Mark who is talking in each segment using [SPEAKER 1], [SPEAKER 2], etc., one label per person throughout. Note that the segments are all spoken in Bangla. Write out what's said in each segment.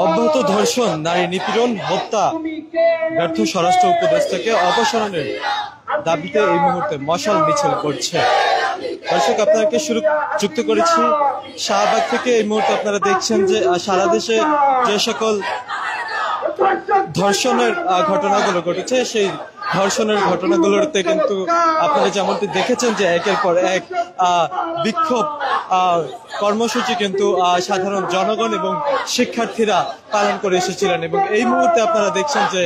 [SPEAKER 1] অব্যাহত ধর্ষণ, নারী নিপীড়ন, হত্যা, ব্যর্থ স্বরাষ্ট্র উপদেষ্টাকে অপসারণের দাবিতে এই মুহূর্তে মশাল মিছিল করছে। দর্শক, আপনাকে যুক্ত করেছি শাহবাগ থেকে। এই মুহূর্তে আপনারা দেখছেন যে সারা দেশে যে সকল ধর্ষণের ঘটনাগুলো ঘটেছে, সেই ধর্ষণের ঘটনাগুলোতে কিন্তু আপনারা যেমনটি দেখেছেন যে একের পর এক বিক্ষোভ কর্মসূচি কিন্তু সাধারণ জনগণ এবং শিক্ষার্থীরা পালন করে এসেছিলেন। এবং এই মুহূর্তে আপনারা দেখছেন যে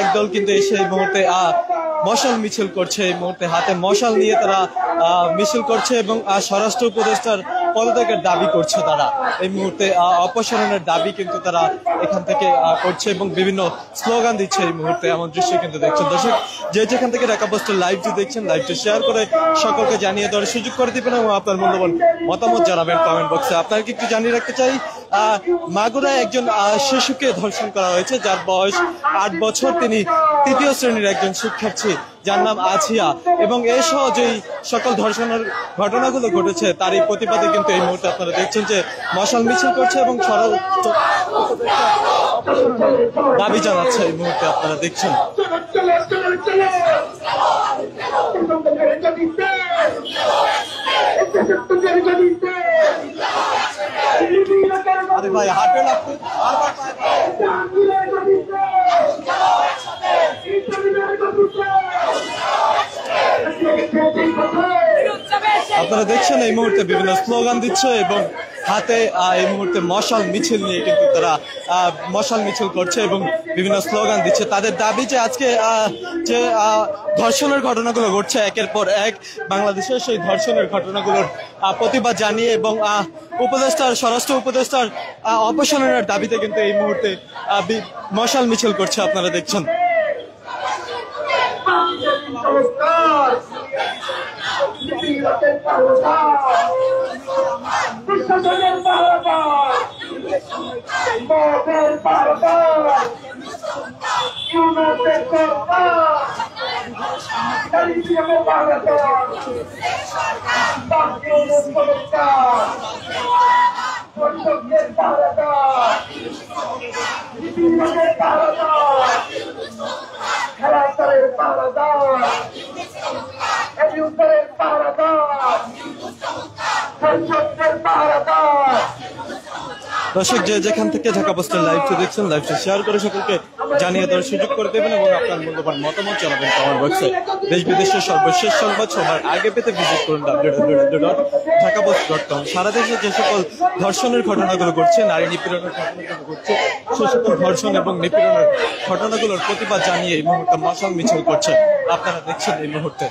[SPEAKER 1] একদল কিন্তু এসে এই মুহূর্তে মশাল মিছিল করছে। এই মুহূর্তে হাতে মশাল নিয়ে তারা মিছিল করছে এবং স্বরাষ্ট্র উপদেষ্টার পদত্যাগের দাবি করছে। তারা এই মুহূর্তে অপসারণের দাবি কিন্তু তারা এখান থেকে করছে এবং বিভিন্ন স্লোগান দিচ্ছে এই মুহূর্তে। এমন দৃশ্য কিন্তু দেখছেন। দর্শক, যে যেখান থেকে ঢাকা পোস্টের লাইভটি দেখছেন, লাইভটি শেয়ার করে সকলকে জানিয়ে দেওয়ার সুযোগ করে দিবেন এবং আপনার মূল্যবান মতামত জানাবেন কমেন্ট বক্সে। আপনাকে একটু জানিয়ে রাখতে চাই, মাগুরায় একজন শিশুকে ধর্ষণ করা হয়েছে, যার বয়স 8 বছর। তিনি 3য় শ্রেণীর একজন শিক্ষার্থী, যার নাম আছিয়া। এবং এ সহ যেই সকল ধর্ষণের ঘটনাগুলো ঘটেছে তারই প্রতিবাদে কিন্তু এই মুহূর্তে আপনারা দেখছেন যে মশাল মিছিল করছে এবং দাবি জানাচ্ছে। এই মুহূর্তে আপনারা দেখছেন। আরে ভাই, হাঁটে লাগবে। আপনারা দেখছেন এই মুহূর্তে বিভিন্ন স্লোগান দিচ্ছে এবং হাতে এই মুহূর্তে মশাল মিছিল নিয়ে কিন্তু তারা মশাল মিছিল করছে এবং বিভিন্ন স্লোগান দিচ্ছে। তাদের দাবি যে আজকে যে ধর্ষণের ঘটনাগুলো ঘটছে একের পর এক বাংলাদেশে, সেই ধর্ষণের ঘটনাগুলোর প্রতিবাদ জানিয়ে এবং স্বরাষ্ট্র উপদেষ্টার অপসারণের দাবিতে কিন্তু এই মুহূর্তে মশাল মিছিল করছে। আপনারা দেখছেন। দর্শক, যে যেখান থেকে ঢাকা পোস্টের লাইভটি দেখছেন, লাইভটি শেয়ার করে সকলকে জানিয়ে দেওয়ার সুযোগ করে দেবেন এবং আপনার মূল্যবান মতামত জানাবেন কমেন্ট বক্সে। দেশ বিদেশের সর্বশেষ সংবাদ সবার আগে পেতে ভিজিট করুন www.dhakapost.com। সারা দেশে যে সকল ধর্ষণের ঘটনাগুলো ঘটছে, নারী নিপীড়নের ঘটনাগুলো ঘটছে, সে সকল ধর্ষণ এবং নিপীড়নের ঘটনাগুলোর প্রতিবাদ জানিয়ে এই মুহূর্তে মশাল মিছিল করছে। আপনারা দেখছেন এই মুহূর্তে।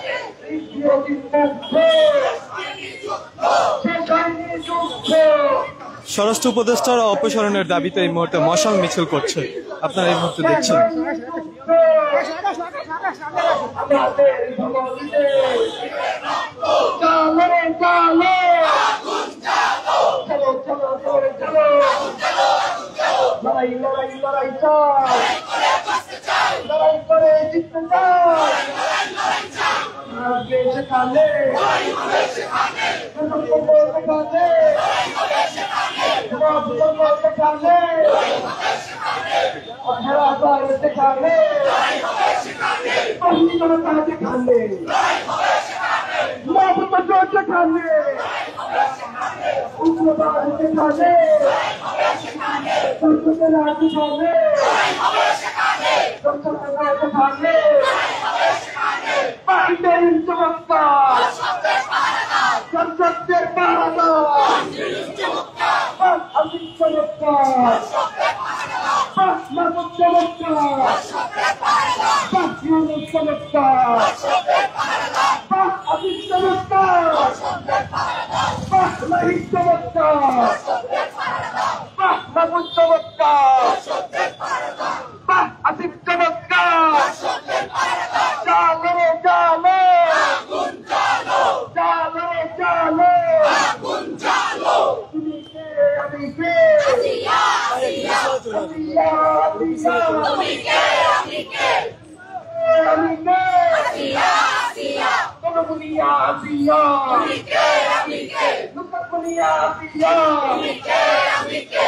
[SPEAKER 1] স্বরাষ্ট্র উপদেষ্টার অপসারণের দাবিতে এই মুহূর্তে মশাল মিছিল করছে। আপনারা এই মুহূর্তে দেখছেন।
[SPEAKER 2] Nunca podia, তুমি কে আমি কে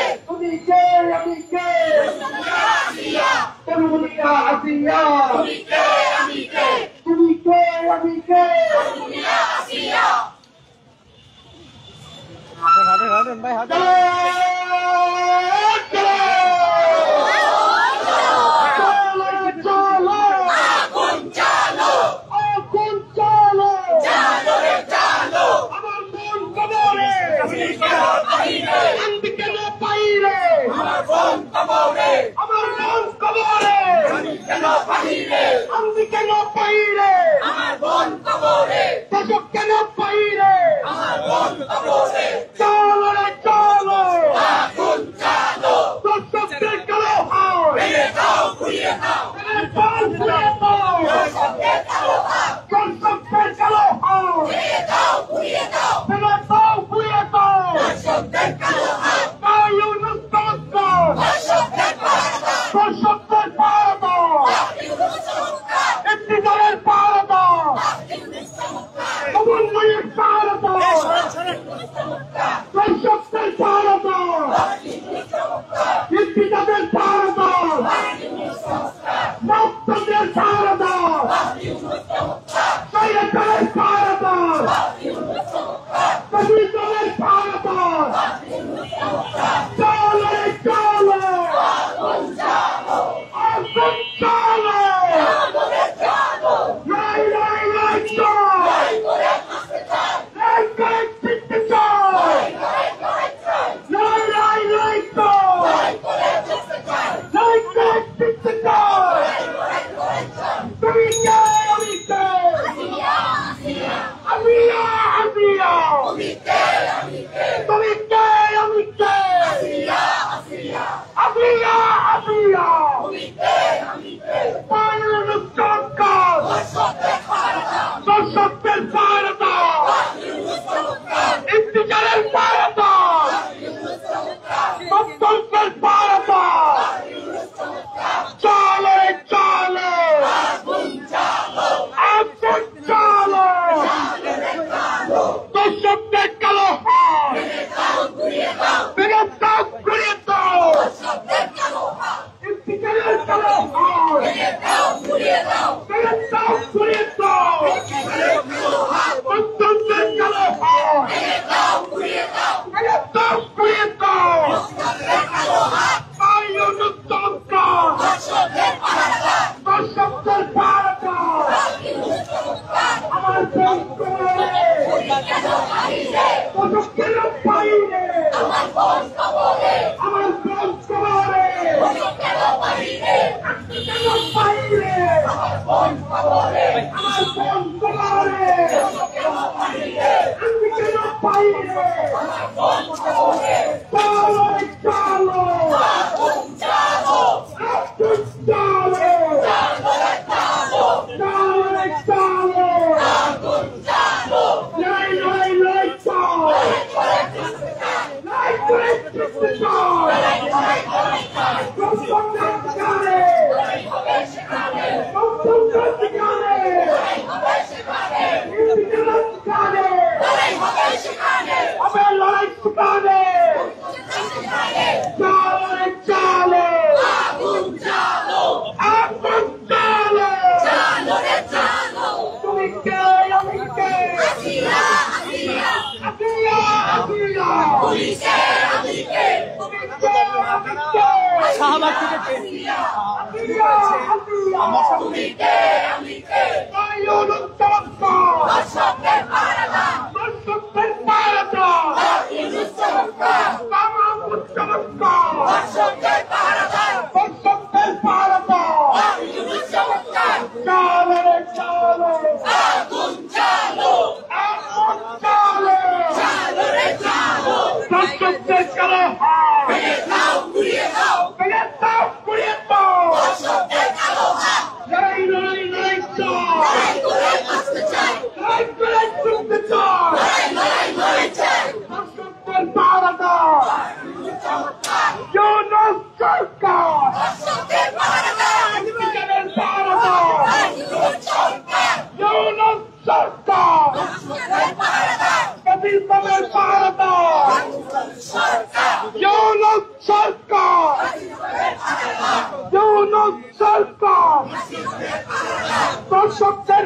[SPEAKER 2] তরুণিয়া আসিয়া তুমি কে আমি কে
[SPEAKER 1] হাঁটেন ভাই হাঁটেন।
[SPEAKER 2] সরকার ইউনুস সরকার দর্শকদের